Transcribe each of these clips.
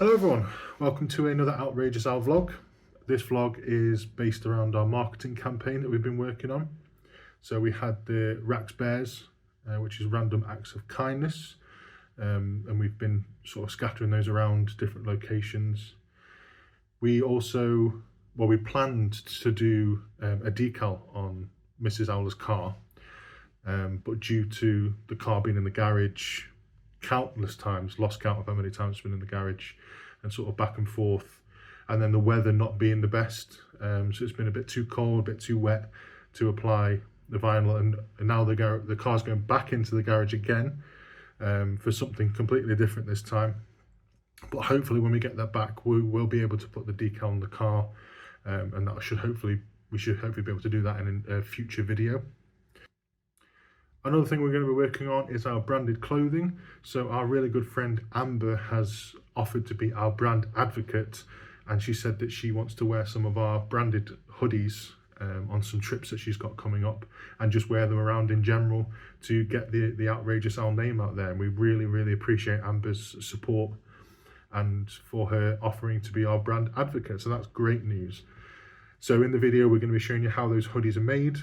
Hello everyone, welcome to another Outrageous Owl vlog. This vlog is based around our marketing campaign that we've been working on. So we had the RAKS Bears, which is random acts of kindness, and we've been sort of scattering those around different locations. We also, we planned to do a decal on Mrs. Owler's car, but due to the car being in the garage countless times, lost count of how many times it's been in the garage, and sort of back and forth, and then the weather not being the best, so it's been a bit too cold, a bit too wet to apply the vinyl, and now the car's going back into the garage again for something completely different this time. But hopefully when we get that back, we will be able to put the decal on the car, and that we should hopefully be able to do that in a future video. Another thing we're going to be working on is our branded clothing. So our really good friend Amber has offered to be our brand advocate, and she said that she wants to wear some of our branded hoodies on some trips that she's got coming up, and just wear them around in general to get the Outrageous Owl name out there. And we really appreciate Amber's support and for her offering to be our brand advocate. So that's great news. So in the video we're going to be showing you how those hoodies are made,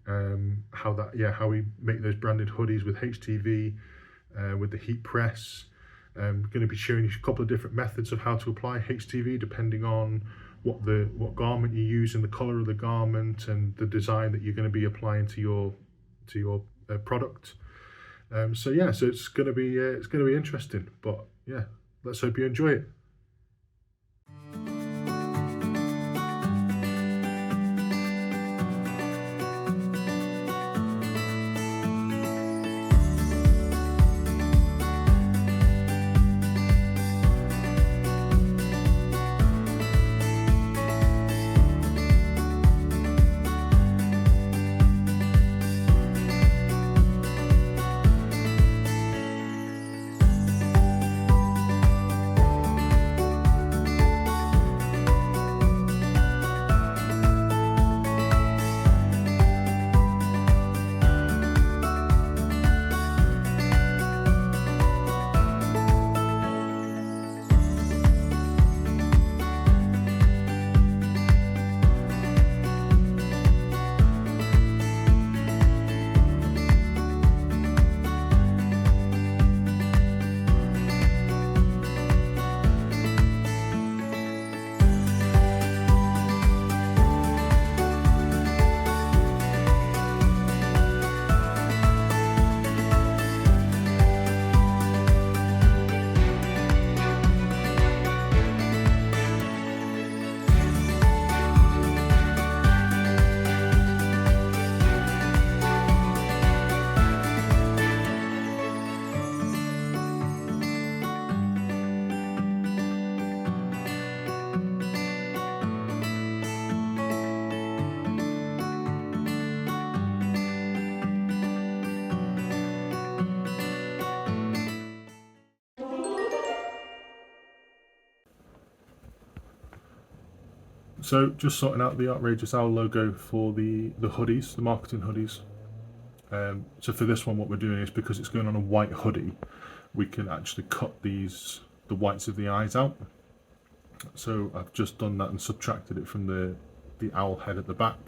how we make those branded hoodies with HTV, with the heat press. We're going to be showing you a couple of different methods of how to apply HTV depending on what garment you use and the color of the garment and the design that you're going to be applying to your product. So it's going to be interesting, but yeah, let's hope you enjoy it. So just sorting out the Outrageous Owl logo for the hoodies, the marketing hoodies. So for this one, what we're doing is, because it's going on a white hoodie, we can actually cut the whites of the eyes out. So I've just done that and subtracted it from the owl head at the back,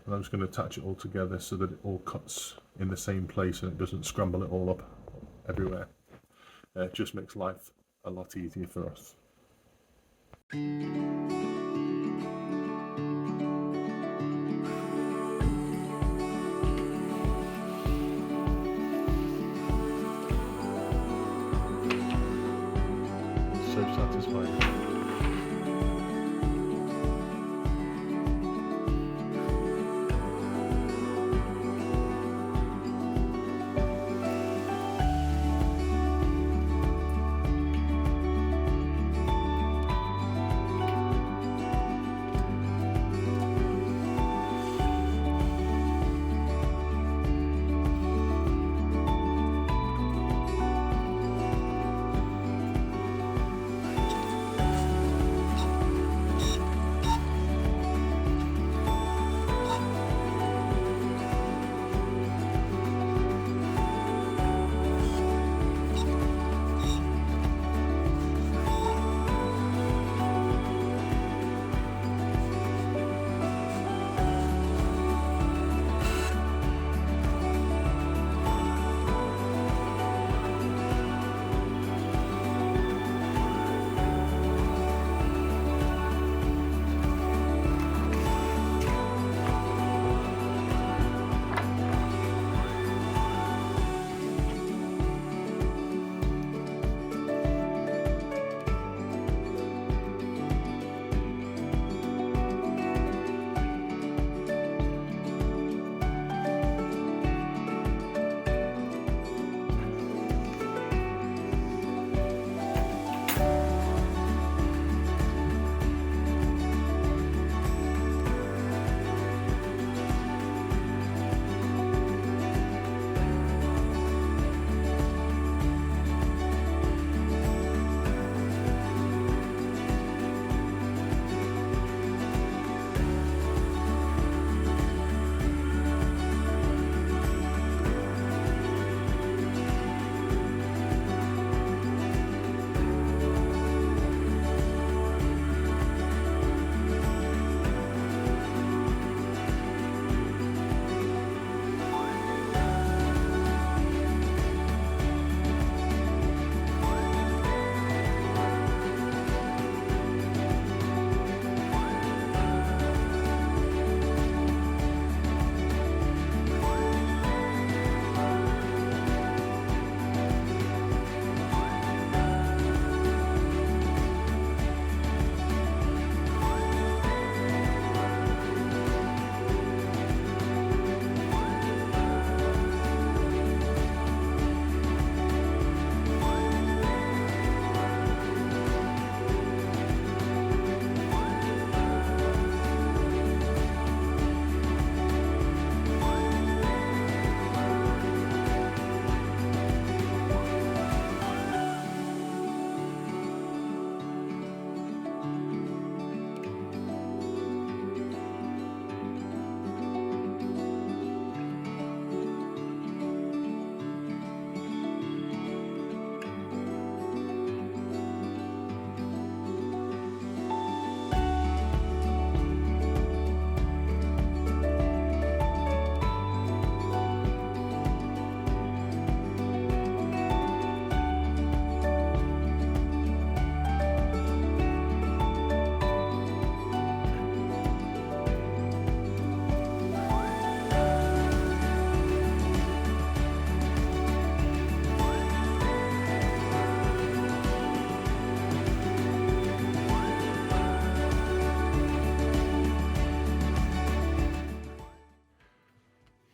and I'm just going to attach it all together so that it all cuts in the same place and it doesn't scramble it all up everywhere. It just makes life a lot easier for us. So satisfying.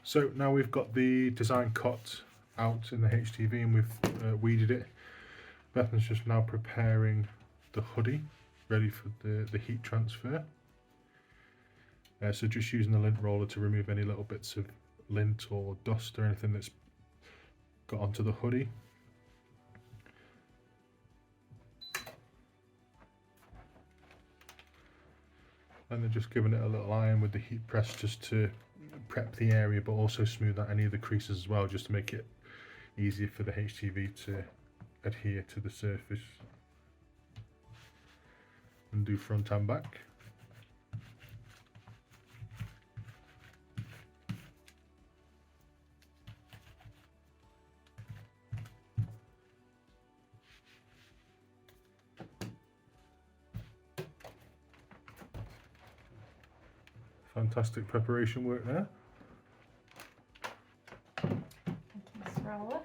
So now we've got the design cut out in the HTV and we've weeded it. Bethan's just now preparing the hoodie, ready for the heat transfer. So just using the lint roller to remove any little bits of lint or dust or anything that's got onto the hoodie. And then just giving it a little iron with the heat press just to prep the area, but also smooth out any of the creases as well, just to make it easier for the HTV to adhere to the surface. And do front and back. Fantastic preparation work there. Thank you, Miss Roller.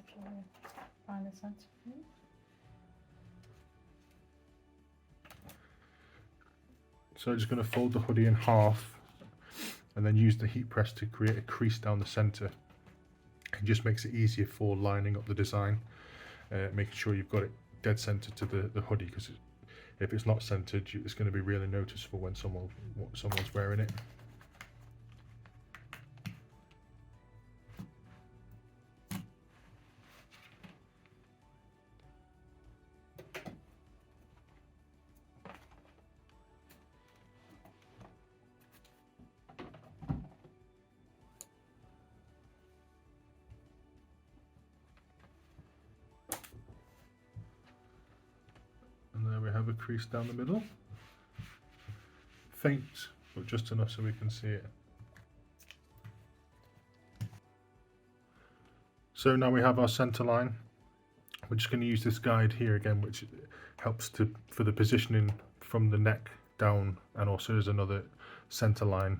If you want to find the centre for me. So I'm just going to fold the hoodie in half and then use the heat press to create a crease down the centre. It just makes it easier for lining up the design, making sure you've got it dead centre to the hoodie, because if it's not centred, it's going to be really noticeable when someone's wearing it. And there we have a crease down the middle. Faint, but just enough so we can see it. So now we have our centre line. We're just going to use this guide here again, which helps for the positioning from the neck down, and also there's another centre line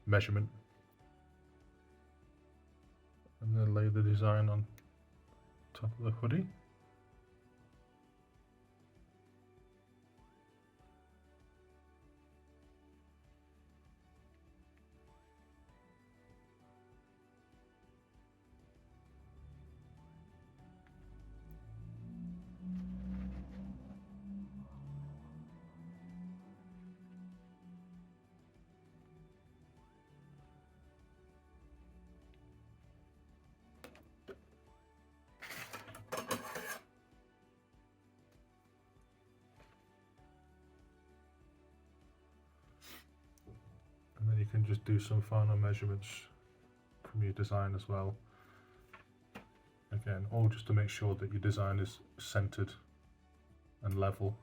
measurement. And then lay the design on top of the hoodie. And then you can just do some final measurements from your design as well. Again, all just to make sure that your design is centered and level.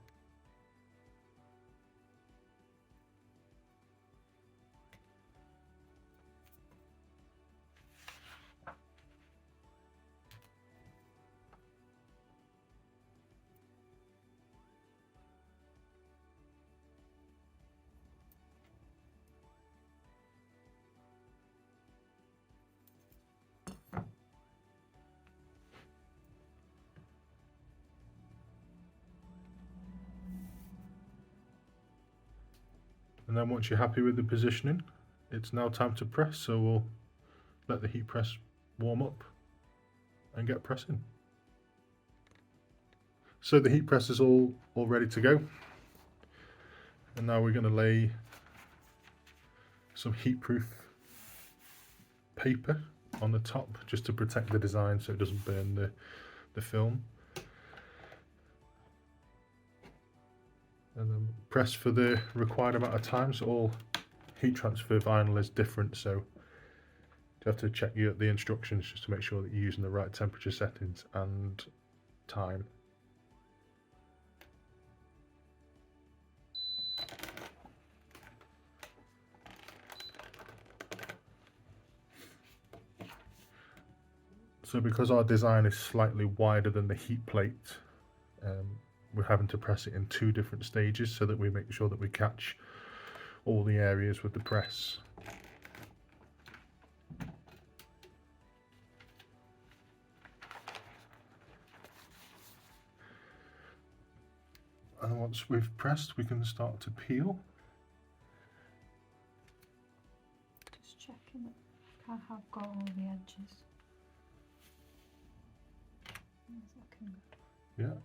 And then once you're happy with the positioning, it's now time to press, so we'll let the heat press warm up and get pressing. So the heat press is all ready to go, and now we're going to lay some heat-proof paper on the top just to protect the design so it doesn't burn the film. And then press for the required amount of time. So all heat transfer vinyl is different, so you have to check the instructions just to make sure that you're using the right temperature settings and time. So So because our design is slightly wider than the heat plate, we're having to press it in 2 different stages so that we make sure that we catch all the areas with the press. And once we've pressed, we can start to peel. Just checking that I have got all the edges. It's looking good. Yeah.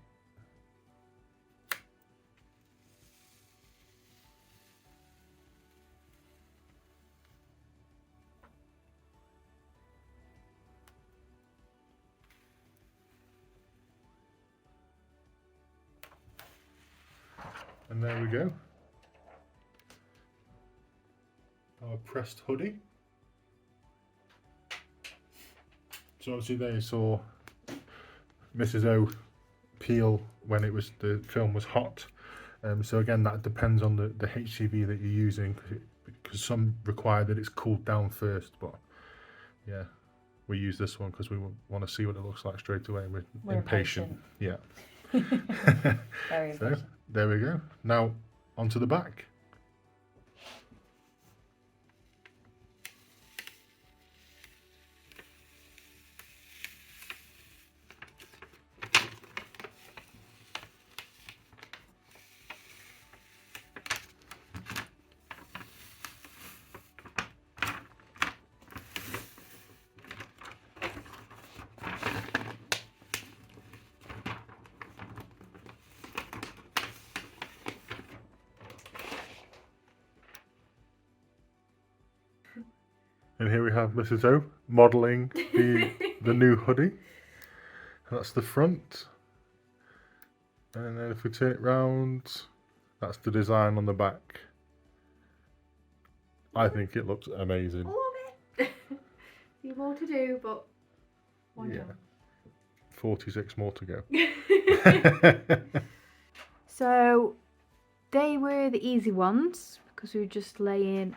And there we go. Our pressed hoodie. So obviously there you saw Mrs. O peel when the film was hot. So again, that depends on the HTV that you're using, because some require that it's cooled down first, but yeah, we use this one because we want to see what it looks like straight away. We're impatient. Yeah. Very So impatient. there we go. Now onto the back. And here we have Mrs. O modelling the new hoodie. That's the front. And then if we turn it round, that's the design on the back. I think it looks amazing. I love it. Few more to do, but one Yeah. done. 46 more to go. So they were the easy ones because we were just laying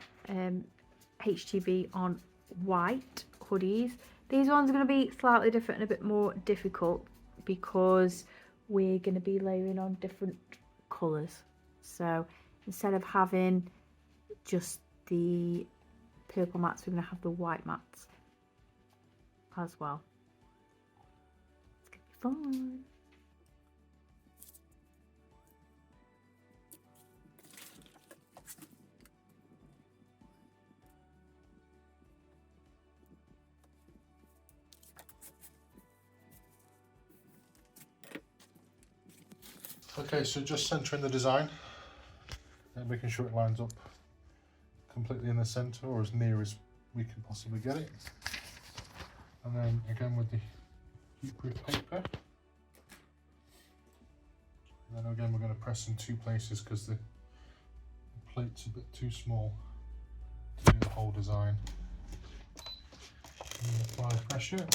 HTV on white hoodies. These ones are going to be slightly different and a bit more difficult because we're going to be layering on different colours. So instead of having just the purple mats, we're going to have the white mats as well. It's going to be fun. Okay, so just centering the design and making sure it lines up completely in the centre, or as near as we can possibly get it. And then again with the heatproof paper. And then again we're going to press in 2 places because the plate's a bit too small to do the whole design. And apply pressure.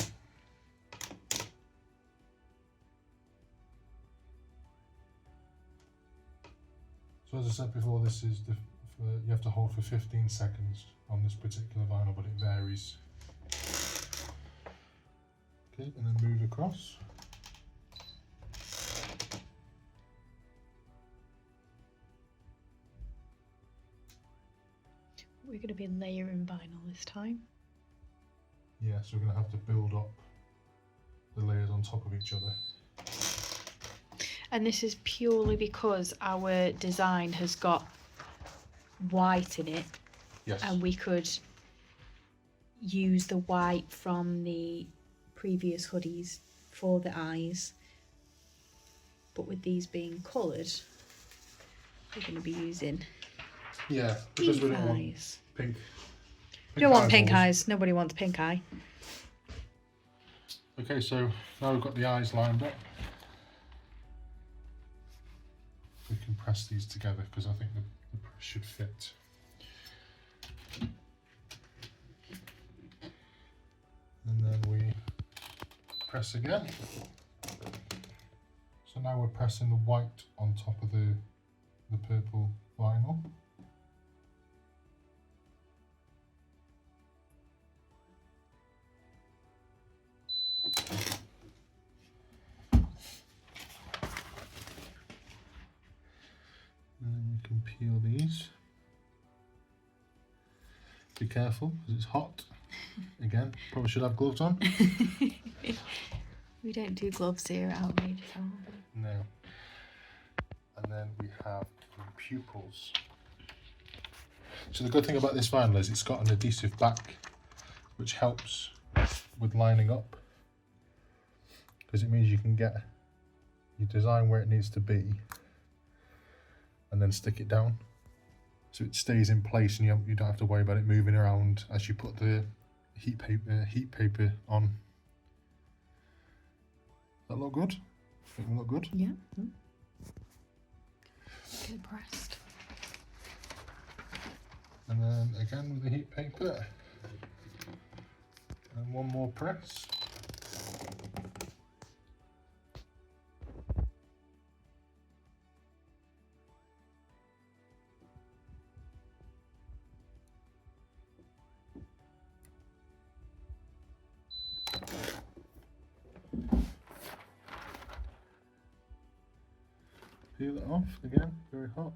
So as I said before, this is you have to hold for 15 seconds on this particular vinyl, but it varies. Okay, and then move across. We're going to be layering vinyl this time. Yeah, so we're going to have to build up the layers on top of each other. And this is purely because our design has got white in it. Yes. And we could use the white from the previous hoodies for the eyes. But with these being coloured, we're going to be using because we these don't want eyes. pink. You don't want eyes pink always. eyes. Nobody wants pink eye. Okay, so now we've got the eyes lined up. We can press these together because I think the press should fit. And then we press again. So now we're pressing the white on top of the purple vinyl. Be careful because it's hot. Again, probably should have gloves on. We don't do gloves here at Outrageous Owl. No. And then we have the pupils. So the good thing about this vinyl is it's got an adhesive back, which helps with lining up, because it means you can get your design where it needs to be and then stick it down, so it stays in place and you don't have to worry about it moving around as you put the heat paper on. That look good? Think we look good? Yeah. Get pressed. And then again with the heat paper, and one more press. Peel it off again, very hot.